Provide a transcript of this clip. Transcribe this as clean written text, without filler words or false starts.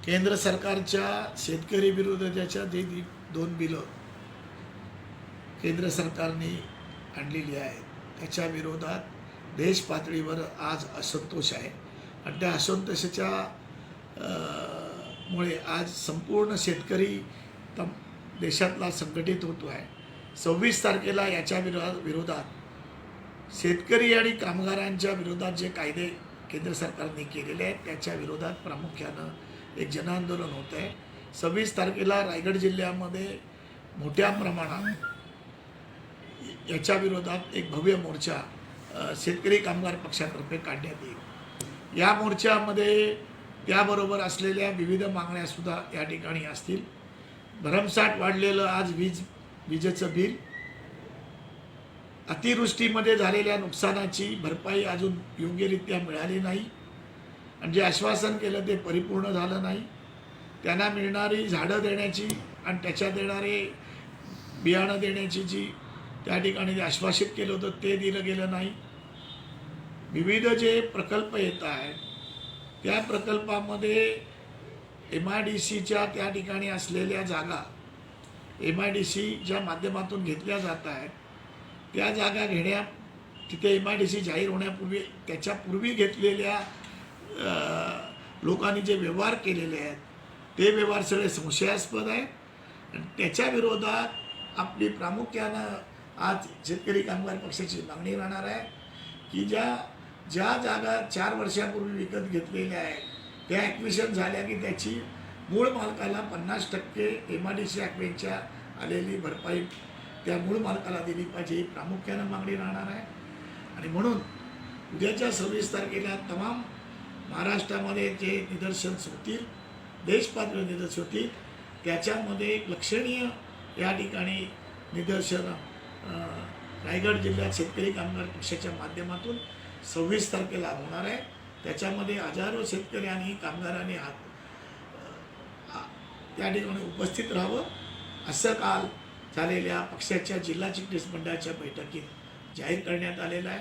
केंद्र सरकारच्या शेतकरी विरोधाच्या जे दोन बिलं केंद्र सरकारने आणलेली आहेत त्याच्या विरोधात देश पातळीवर आज असंतोष आहे आणि त्या असंतोषाच्या मुळे आज संपूर्ण शेतकरी देशातला संघटित होतो आहे। 26 तारखेला याच्या विरोधात शेतकरी आणि कामगारांच्या विरोधात जे कायदे केंद्र सरकारने केलेले आहेत त्याच्या विरोधात प्रामुख्यानं एक जनआंदोलन होत आहे। 26 तारखेला रायगड जिल्ह्यामध्ये मोठ्या प्रमाणात याच्या विरोधात एक भव्य मोर्चा शेतकरी कामगार पक्षातर्फे काढण्यात येईल। या मोर्चामध्ये त्याबरोबर असलेल्या विविध मागण्यासुद्धा या ठिकाणी असतील। भरमसाठ वाढलेलं आज विजेचं बिल, अतिवृष्टीमध्ये झालेल्या नुकसानाची भरपाई अजून योग्यरित्या मिळाली नाही आणि जे आश्वासन केलं ते परिपूर्ण झालं नाही। त्यांना मिळणारी झाडं देण्याची आणि त्याच्यात देणारे बियाणं देण्याची जी त्या ठिकाणी आश्वासित केलं होतं ते दिलं गेलं नाही। विविध जे प्रकल्प येत आहेत त्या प्रकल्पामध्ये MIDCच्या त्या ठिकाणी असलेल्या जागा MIDCच्या माध्यमातून घेतल्या जात आहेत। त्या जागा तिथे MIDC जाहीर होण्यापूर्वी त्याच्यापूर्वी घेतलेल्या लोकांनी जे व्यवहार केलेले आहेत ते व्यवहार सगळे संशयास्पद आहेत आणि त्याच्या विरोधात आपली प्रामुख्यानं आज शेतकरी कामगार पक्षाची मागणी राहणार आहे की ज्या जागा 4 वर्षापूर्वी विकत घेतलेल्या आहेत त्या ॲक्विशन झाल्या की त्याची मूळ मालकाला 50% MIDC ॲक्वेच्या आलेली भरपाई त्या मूळ मालकाला दिली पाहिजे ही प्रामुख्यानं मागणी राहणार आहे। आणि म्हणून उद्याच्या 26 तारखेला तमाम महाराष्ट्रामध्ये जे निदर्शन होतील देशपातळीवर निदर्शन होतील त्याच्यामध्ये एक लक्षणीय या ठिकाणी निदर्शन रायगड जिल्ह्यात शेतकरी कामगार पक्षाच्या माध्यमातून 26 तारखेला होणार आहे। त्याच्यामध्ये हजारो शेतकरी आणि कामगारांनी त्या ठिकाणी उपस्थित राहावं असं काल झालेल्या पक्षाच्या जिल्हा चिटणीस मंडळाच्या बैठकीत जाहीर करण्यात आलेलं आहे।